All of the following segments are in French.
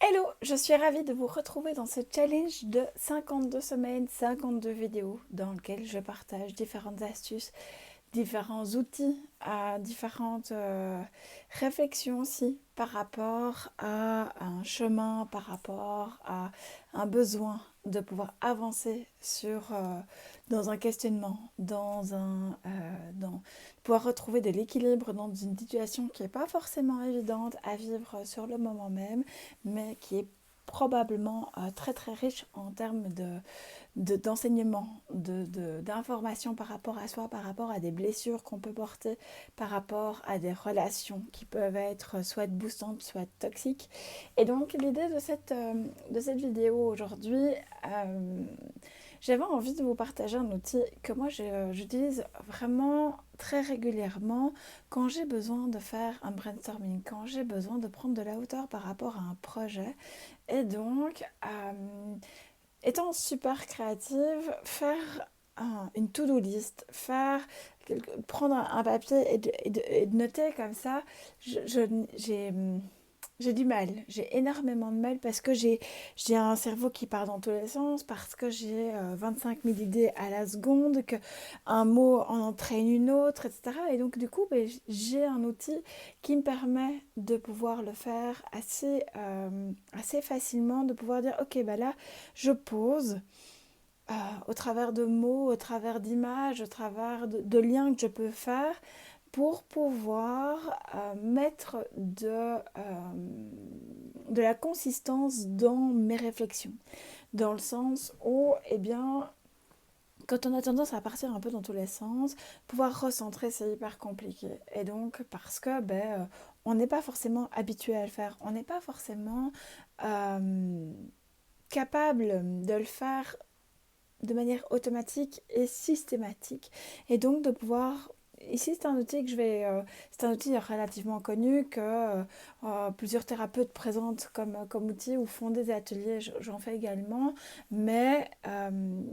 Hello, je suis ravie de vous retrouver dans ce challenge de 52 semaines, 52 vidéos dans lequel je partage différentes astuces, différents outils, différentes réflexions aussi par rapport à un chemin, par rapport à un besoin de pouvoir avancer dans un questionnement, dans pouvoir retrouver de l'équilibre dans une situation qui n'est pas forcément évidente à vivre sur le moment même, mais qui est probablement très très riche en termes d'enseignement, d'informations par rapport à soi, par rapport à des blessures qu'on peut porter, par rapport à des relations qui peuvent être soit boostantes, soit toxiques. Et donc l'idée de cette vidéo aujourd'hui, j'avais envie de vous partager un outil que moi j'utilise vraiment très régulièrement quand j'ai besoin de faire un brainstorming, quand j'ai besoin de prendre de la hauteur par rapport à un projet. Et donc, étant super créative, faire une to-do list, prendre un papier et de noter comme ça, j'ai du mal, j'ai énormément de mal parce que j'ai un cerveau qui part dans tous les sens, parce que j'ai 25 000 idées à la seconde, que un mot en entraîne une autre, etc. Et donc du coup, ben, j'ai un outil qui me permet de pouvoir le faire assez facilement, de pouvoir dire, ok, ben là, je pose au travers de mots, au travers d'images, au travers de liens que je peux faire pour pouvoir mettre de la consistance dans mes réflexions. Dans le sens où, eh bien, quand on a tendance à partir un peu dans tous les sens, pouvoir recentrer, c'est hyper compliqué. Et donc, parce que on n'est pas forcément habitué à le faire, on n'est pas forcément capable de le faire de manière automatique et systématique. Et donc de pouvoir... Ici, c'est un outil c'est un outil relativement connu que plusieurs thérapeutes présentent comme outil ou font des ateliers. J'en fais également. Mais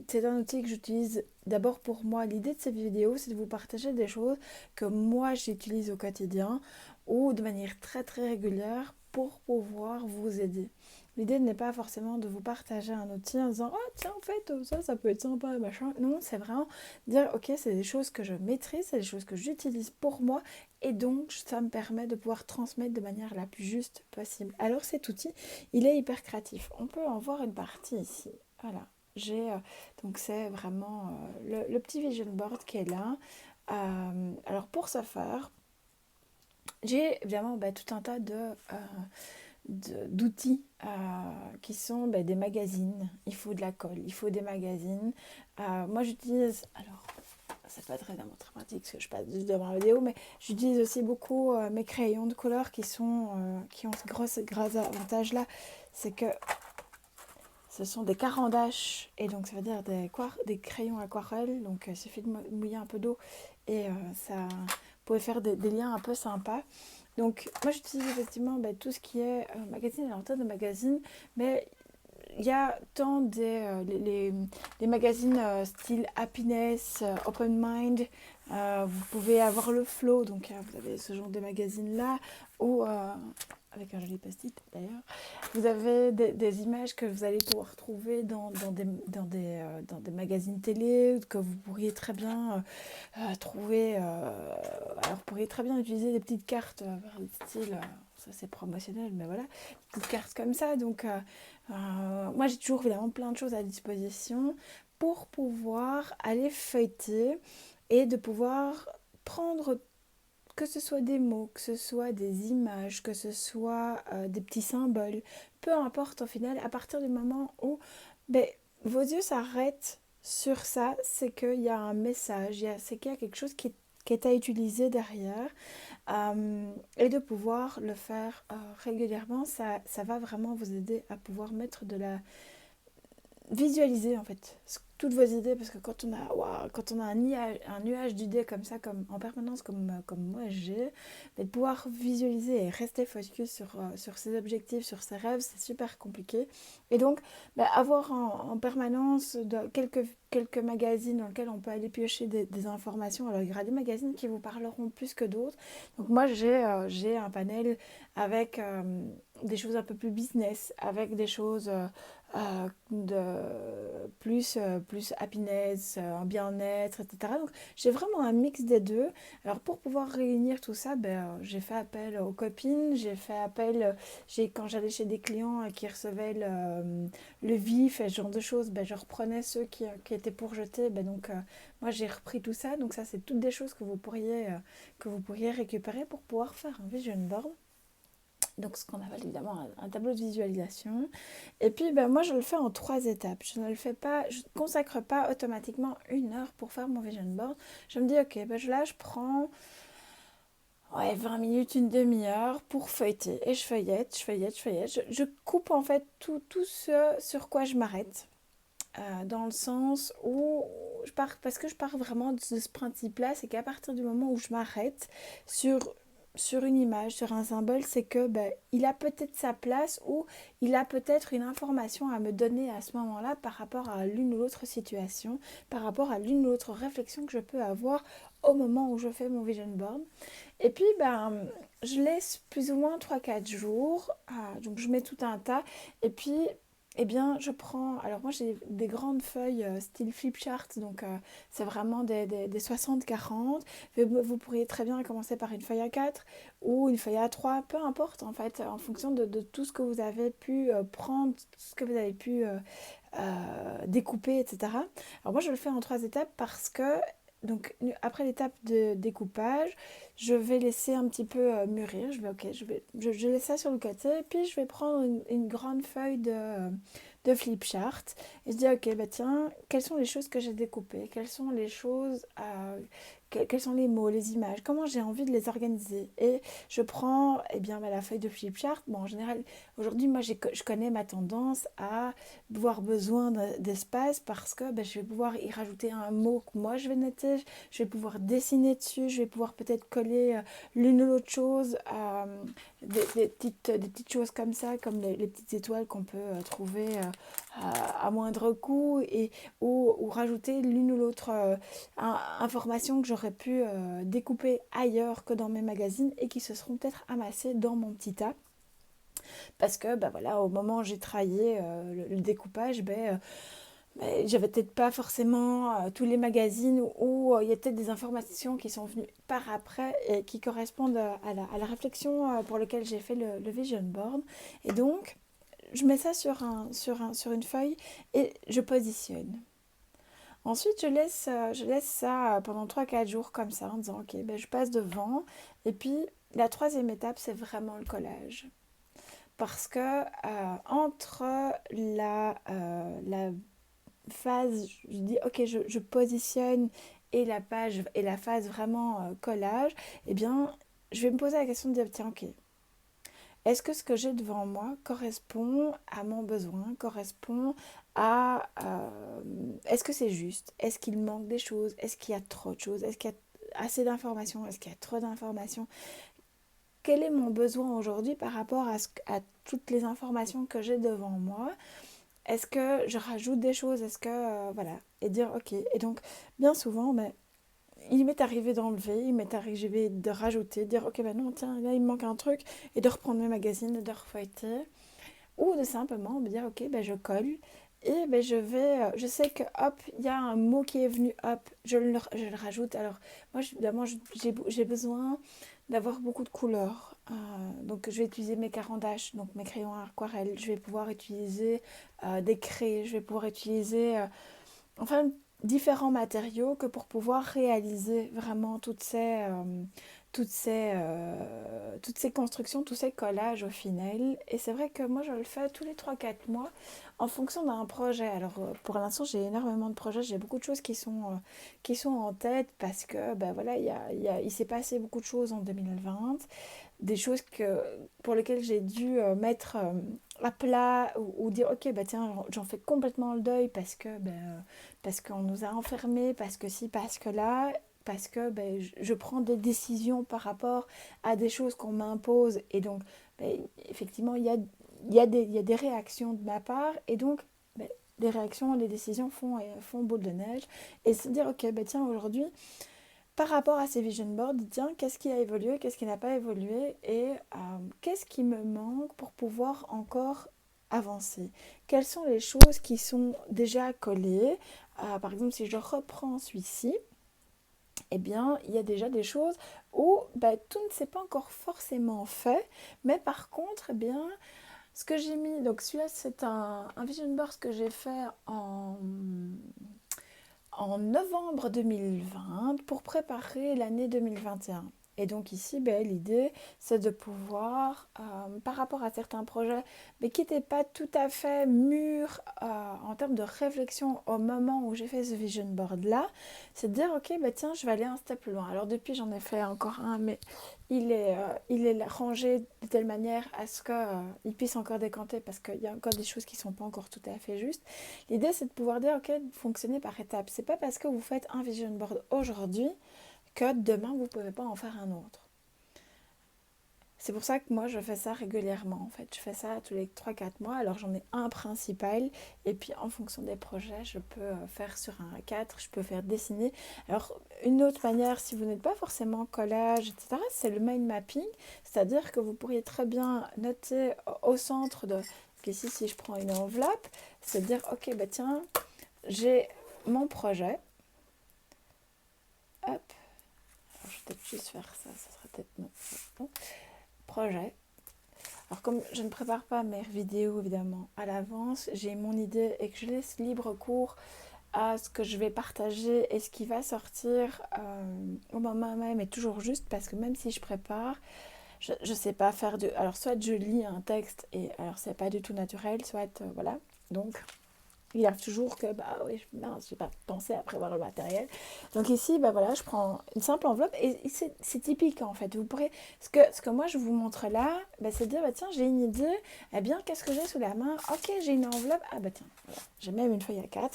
c'est un outil que j'utilise d'abord pour moi. L'idée de ces vidéos, c'est de vous partager des choses que moi, j'utilise au quotidien ou de manière très très régulière pour pouvoir vous aider. L'idée n'est pas forcément de vous partager un outil en disant «Oh tiens, en fait, ça peut être sympa, machin». Non, c'est vraiment dire «Ok, c'est des choses que je maîtrise, c'est des choses que j'utilise pour moi et donc ça me permet de pouvoir transmettre de manière la plus juste possible». Alors cet outil, il est hyper créatif. On peut en voir une partie ici. Voilà. Donc c'est vraiment le petit vision board qui est là. Alors pour ce faire, j'ai évidemment tout un tas d'outils qui sont des magazines. Il faut de la colle, il faut des magazines. Moi j'utilise, alors c'est pas très pratique parce que je passe juste devant la vidéo, mais j'utilise aussi beaucoup mes crayons de couleur qui ont ce gros avantage là, c'est que ce sont des carandaches et donc ça veut dire des crayons aquarelles, donc il suffit de mouiller un peu d'eau et ça vous pouvez faire des liens un peu sympas. Donc moi j'utilise effectivement tout ce qui est magazine, alors tas de magazines, mais il y a tant les magazines style Happiness, Open Mind, vous pouvez avoir le Flow, donc vous avez ce genre de magazines là, ou avec un joli post-it d'ailleurs, vous avez des images que vous allez pouvoir trouver dans des magazines télé, que vous pourriez très bien trouver, alors vous pourriez très bien utiliser des petites cartes style, ça c'est promotionnel, mais voilà, des petites cartes comme ça, donc moi j'ai toujours évidemment plein de choses à disposition pour pouvoir aller feuilleter et de pouvoir prendre, que ce soit des mots, que ce soit des images, que ce soit des petits symboles, peu importe au final, à partir du moment où ben, vos yeux s'arrêtent sur ça, c'est qu'il y a un message, c'est qu'il y a quelque chose qui est à utiliser derrière. Et de pouvoir le faire régulièrement, ça va vraiment vous aider à pouvoir mettre de la visualiser en fait toutes vos idées, parce que quand on a un nuage d'idées comme ça, comme en permanence, comme moi j'ai, mais de pouvoir visualiser et rester focus sur ses objectifs, sur ses rêves, c'est super compliqué. Et donc avoir en permanence quelques magazines dans lesquels on peut aller piocher des informations. Alors il y aura des magazines qui vous parleront plus que d'autres, donc moi j'ai un panel avec des choses un peu plus business, avec des choses plus happiness, un bien-être, etc. Donc j'ai vraiment un mix des deux. Alors pour pouvoir réunir tout ça, j'ai fait appel aux copines, j'ai fait appel, quand j'allais chez des clients qui recevaient le vif et ce genre de choses, je reprenais ceux qui étaient pour jeter. Moi j'ai repris tout ça. Donc ça c'est toutes des choses que vous pourriez récupérer pour pouvoir faire un vision board. Donc ce qu'on appelle évidemment un tableau de visualisation. Et puis moi je le fais en 3 étapes. Je ne consacre pas automatiquement 1 heure pour faire mon vision board. Je me dis ok, là je prends 20 minutes, une demi-heure pour feuilleter. Et je feuillette, je feuillette, je feuillette. Je coupe en fait tout ce sur quoi je m'arrête. Dans le sens où parce que je pars vraiment de ce principe-là, c'est qu'à partir du moment où je m'arrête sur une image, sur un symbole, c'est que il a peut-être sa place ou il a peut-être une information à me donner à ce moment-là par rapport à l'une ou l'autre situation, par rapport à l'une ou l'autre réflexion que je peux avoir au moment où je fais mon vision board. Et puis, je laisse plus ou moins 3-4 jours. Donc, je mets tout un tas. Et puis, je prends... Alors, moi, j'ai des grandes feuilles style flip chart. Donc, c'est vraiment des 60-40. Vous pourriez très bien commencer par une feuille à 4 ou une feuille à 3. Peu importe, en fait, en fonction de tout ce que vous avez pu prendre, tout ce que vous avez pu découper, etc. Alors, moi, je le fais en 3 étapes parce que... Donc, après l'étape de découpage, je vais laisser un petit peu mûrir. Je laisse ça sur le côté. Et puis, je vais prendre une grande feuille de flip chart. Et je dis, ok, tiens, quelles sont les choses que j'ai découpées? Quelles sont les choses, quels sont les mots, les images? Comment j'ai envie de les organiser? Et je prends, la feuille de flip chart. Bon, en général, aujourd'hui, moi, je connais ma tendance à avoir besoin d'espace parce que je vais pouvoir y rajouter un mot que moi, je vais noter. Je vais pouvoir dessiner dessus. Je vais pouvoir peut-être coller l'une ou l'autre chose, des petites choses comme ça, comme les petites étoiles qu'on peut trouver à moindre coût, ou rajouter l'une ou l'autre information que j'aurais pu découper ailleurs que dans mes magazines et qui se seront peut-être amassées dans mon petit tas. Parce que au moment où j'ai travaillé le découpage, j'avais peut-être pas forcément tous les magazines où il y a peut-être des informations qui sont venues par après et qui correspondent à la réflexion pour laquelle j'ai fait le vision board. Et donc, je mets ça sur une feuille et je positionne. Ensuite, je laisse ça pendant 3-4 jours comme ça en disant ok, je passe devant. Et puis, la troisième étape, c'est vraiment le collage. Parce que entre la phase, je dis ok, je positionne et la phase vraiment collage, je vais me poser la question de dire tiens ok, est-ce que ce que j'ai devant moi correspond à mon besoin, correspond à... est-ce que c'est juste? Est-ce qu'il manque des choses? Est-ce qu'il y a trop de choses? Est-ce qu'il y a assez d'informations? Est-ce qu'il y a trop d'informations? Quel est mon besoin aujourd'hui par rapport à toutes les informations que j'ai devant moi? Est-ce que je rajoute des choses? Est-ce que... voilà. Et dire ok. Et donc, bien souvent, il m'est arrivé d'enlever, il m'est arrivé de rajouter, de dire ok non tiens là il me manque un truc et de reprendre mes magazines et de refeuilleter, ou de simplement me dire ok je colle et je sais que hop il y a un mot qui est venu, hop je le rajoute. Alors moi évidemment j'ai besoin d'avoir beaucoup de couleurs, donc je vais utiliser mes carandaches, donc mes crayons à aquarelle, je vais pouvoir utiliser des craies, je vais pouvoir utiliser enfin différents matériaux que pour pouvoir réaliser vraiment toutes ces constructions, tous ces collages au final. Et c'est vrai que moi je le fais tous les 3-4 mois en fonction d'un projet. Alors pour l'instant j'ai énormément de projets, j'ai beaucoup de choses qui sont en tête parce que il s'est passé beaucoup de choses en 2020, des choses pour lesquelles j'ai dû mettre à plat, ou dire ok tiens j'en fais complètement le deuil parce qu'on nous a enfermés, parce que si, parce que là, parce que je prends des décisions par rapport à des choses qu'on m'impose. Et donc effectivement il y a des réactions de ma part, et donc les réactions, les décisions font boule de neige. Et se dire ok tiens aujourd'hui par rapport à ces vision boards, tiens, qu'est-ce qui a évolué, qu'est-ce qui n'a pas évolué et qu'est-ce qui me manque pour pouvoir encore avancer. Quelles sont les choses qui sont déjà collées. Par exemple, si je reprends celui-ci, eh bien, il y a déjà des choses où tout ne s'est pas encore forcément fait, mais par contre, eh bien, ce que j'ai mis, donc celui-là, c'est un vision board que j'ai fait en novembre 2020 pour préparer l'année 2021. Et donc ici, l'idée, c'est de pouvoir, par rapport à certains projets, mais qui n'étaient pas tout à fait mûrs en termes de réflexion au moment où j'ai fait ce vision board-là, c'est de dire, ok, tiens, je vais aller un step plus loin. Alors depuis, j'en ai fait encore un, mais il est rangé de telle manière à ce qu'il puisse encore décanter, parce qu'il y a encore des choses qui ne sont pas encore tout à fait justes. L'idée, c'est de pouvoir dire, ok, fonctionner par étapes. C'est pas parce que vous faites un vision board aujourd'hui que demain, vous ne pouvez pas en faire un autre. C'est pour ça que moi, je fais ça régulièrement, en fait. Je fais ça tous les 3-4 mois. Alors, j'en ai un principal. Et puis, en fonction des projets, je peux faire sur un A4, je peux faire dessiner. Alors, une autre manière, si vous n'êtes pas forcément collage, etc., c'est le mind mapping. C'est-à-dire que vous pourriez très bien noter au centre de... Ici, si je prends une enveloppe, c'est de dire, ok, tiens, j'ai mon projet. Hop. Alors, je vais peut-être juste faire ça. Ça sera peut-être... Non, bon. Projet. Alors comme je ne prépare pas mes vidéos évidemment à l'avance, j'ai mon idée et que je laisse libre cours à ce que je vais partager et ce qui va sortir au moment même est toujours juste parce que même si je prépare, je ne sais pas faire de... Alors soit je lis un texte et alors c'est pas du tout naturel, soit voilà. Donc il arrive toujours que, oui, mince, j'ai pas pensé à prévoir le matériel. Donc ici, voilà, je prends une simple enveloppe et c'est typique en fait. Vous pourrez, ce que moi je vous montre là, c'est de dire, tiens, j'ai une idée, eh bien, qu'est-ce que j'ai sous la main? Ok, j'ai une enveloppe, tiens, voilà. J'ai même une feuille A4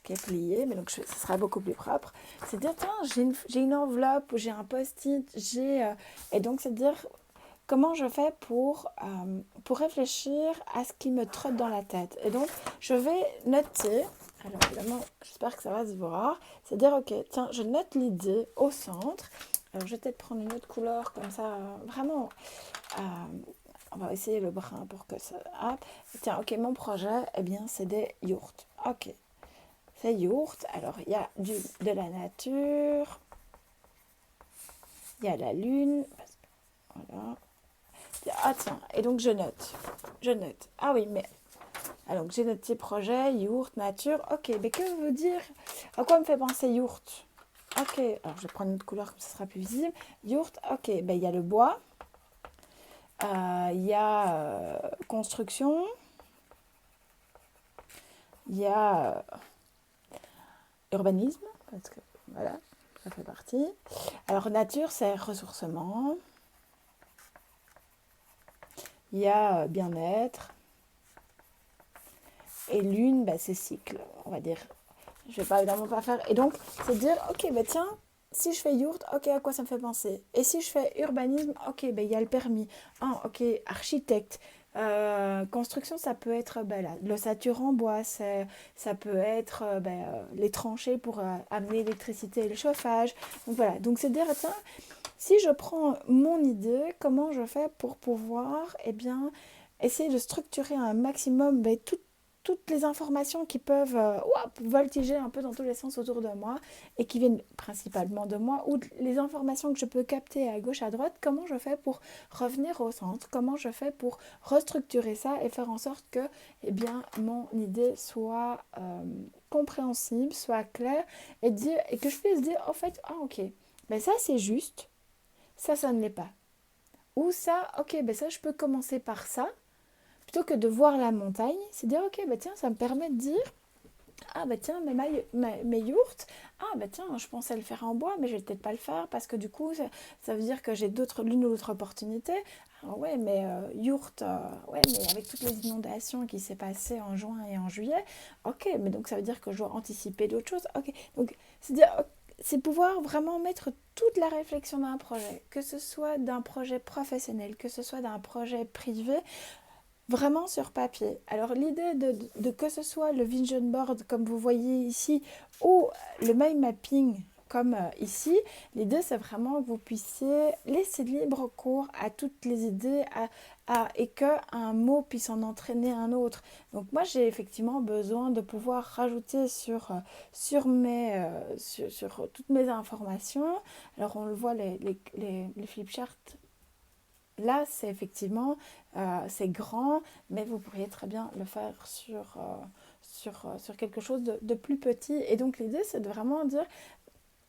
qui est pliée, mais donc ce sera beaucoup plus propre. C'est de dire, tiens, j'ai une enveloppe, j'ai un post-it, et donc c'est de dire, comment je fais pour réfléchir à ce qui me trotte dans la tête. Et donc, je vais noter, alors évidemment, j'espère que ça va se voir, c'est dire, ok, tiens, je note l'idée au centre. Alors, je vais peut-être prendre une autre couleur, comme ça, vraiment, on va essayer le brun pour que ça... Ah, tiens, ok, mon projet, eh bien, c'est des yourts. Ok, c'est yourts. Alors, il y a de la nature, il y a la lune, voilà. Ah tiens, et donc je note. Ah oui, mais... Alors j'ai notre petit projet, yourte, nature. Ok, mais que veut dire... À quoi me fait penser yourte? Ok, alors je vais prendre une autre couleur comme ça sera plus visible. Yourte, ok, il y a le bois. Il y a construction. Il y a urbanisme, parce que voilà, ça fait partie. Alors nature, c'est ressourcement. Il y a bien-être. Et lune, c'est cycle, on va dire. Je vais pas évidemment pas faire. Et donc, c'est de dire, ok, tiens, si je fais yourte, ok, à quoi ça me fait penser? Et si je fais urbanisme, ok, il y a le permis. Ah, ok, architecte. Construction, ça peut être l'ossature en bois, ça peut être les tranchées pour amener l'électricité et le chauffage. Donc voilà, donc c'est de dire, tiens, si je prends mon idée, comment je fais pour pouvoir, essayer de structurer un maximum toutes les informations qui peuvent voltiger un peu dans tous les sens autour de moi et qui viennent principalement de moi, ou les informations que je peux capter à gauche, à droite, comment je fais pour revenir au centre, comment je fais pour restructurer ça et faire en sorte que mon idée soit compréhensible, soit claire et que je puisse dire, en fait, ok, ça c'est juste, ça ne l'est pas. Ou ça, ok, ça je peux commencer par ça. Plutôt que de voir la montagne, c'est dire, ok, tiens, ça me permet de dire, tiens, mes yourtes, tiens, je pensais le faire en bois, mais je vais peut-être pas le faire parce que du coup, ça veut dire que j'ai l'une ou l'autre opportunité. Ah ouais, mais yourte, ouais, mais avec toutes les inondations qui s'est passées en juin et en juillet, ok, mais donc ça veut dire que je dois anticiper d'autres choses. Ok, donc c'est dire, c'est pouvoir vraiment mettre toute la réflexion d'un projet, que ce soit d'un projet professionnel, que ce soit d'un projet privé, vraiment sur papier. Alors l'idée de que ce soit le vision board comme vous voyez ici ou le mind mapping comme ici, l'idée c'est vraiment que vous puissiez laisser libre cours à toutes les idées et qu'un mot puisse en entraîner un autre. Donc moi j'ai effectivement besoin de pouvoir rajouter sur toutes mes informations. Alors on le voit, les flipcharts, là c'est effectivement c'est grand, mais vous pourriez très bien le faire sur quelque chose de plus petit. Et donc l'idée c'est de vraiment dire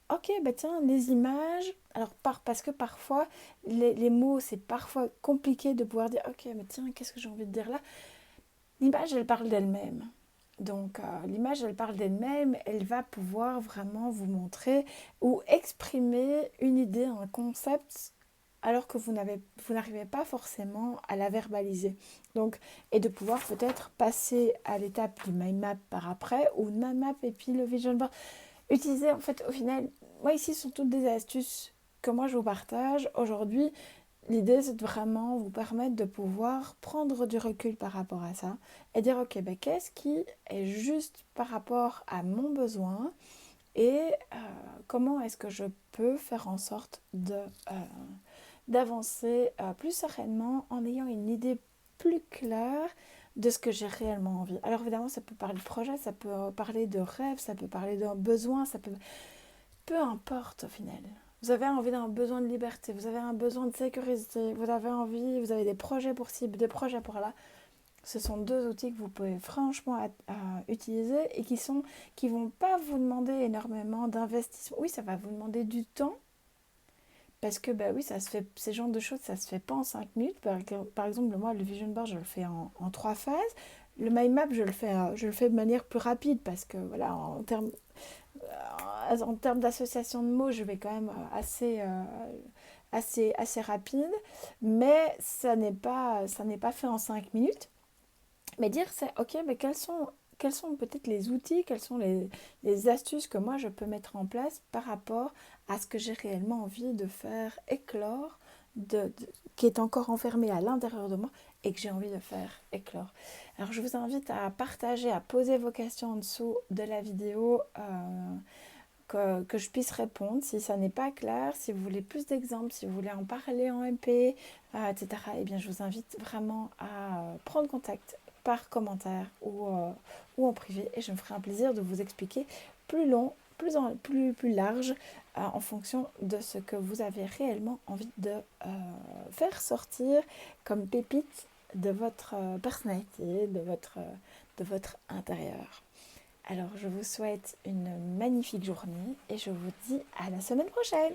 ok, bah tiens, les images, alors parce que parfois les mots c'est parfois compliqué de pouvoir dire ok, mais tiens, qu'est-ce que j'ai envie de dire là. L'image elle parle d'elle-même. Donc l'image elle parle d'elle-même, elle va pouvoir vraiment vous montrer ou exprimer une idée, un concept alors que vous n'arrivez pas forcément à la verbaliser. Donc, et de pouvoir peut-être passer à l'étape du mind map par après, ou mind map et puis le vision board. Utiliser, en fait, au final, moi ici, ce sont toutes des astuces que moi je vous partage. Aujourd'hui, l'idée, c'est de vraiment vous permettre de pouvoir prendre du recul par rapport à ça et dire, ok, ben, qu'est-ce qui est juste par rapport à mon besoin et comment est-ce que je peux faire en sorte d'avancer plus sereinement en ayant une idée plus claire de ce que j'ai réellement envie. Alors évidemment, ça peut parler de projet, ça peut parler de rêve, ça peut parler d'un besoin, ça peut... Peu importe au final. Vous avez envie d'un besoin de liberté, vous avez un besoin de sécurité, vous avez envie, vous avez des projets pour ci, des projets pour là. Ce sont deux outils que vous pouvez franchement utiliser et qui vont pas vous demander énormément d'investissement. Oui, ça va vous demander du temps, parce que, bah oui, ça se fait, ces genres de choses, ça se fait pas en 5 minutes. Par exemple, moi, le vision board, je le fais en 3 phases. Le mind map, je le fais de manière plus rapide parce que, voilà, en termes d'association de mots, je vais quand même assez rapide. Mais ça n'est pas fait en 5 minutes. Mais dire, c'est, ok, mais quels sont peut-être les outils, quelles sont les astuces que moi je peux mettre en place par rapport à ce que j'ai réellement envie de faire éclore, qui est encore enfermé à l'intérieur de moi et que j'ai envie de faire éclore. Alors je vous invite à partager, à poser vos questions en dessous de la vidéo. Que je puisse répondre si ça n'est pas clair, si vous voulez plus d'exemples, si vous voulez en parler en MP, etc. Eh bien, je vous invite vraiment à prendre contact par commentaire ou en privé et je me ferai un plaisir de vous expliquer plus long, plus large en fonction de ce que vous avez réellement envie de faire sortir comme pépite de votre personnalité, de votre intérieur. Alors, je vous souhaite une magnifique journée et je vous dis à la semaine prochaine.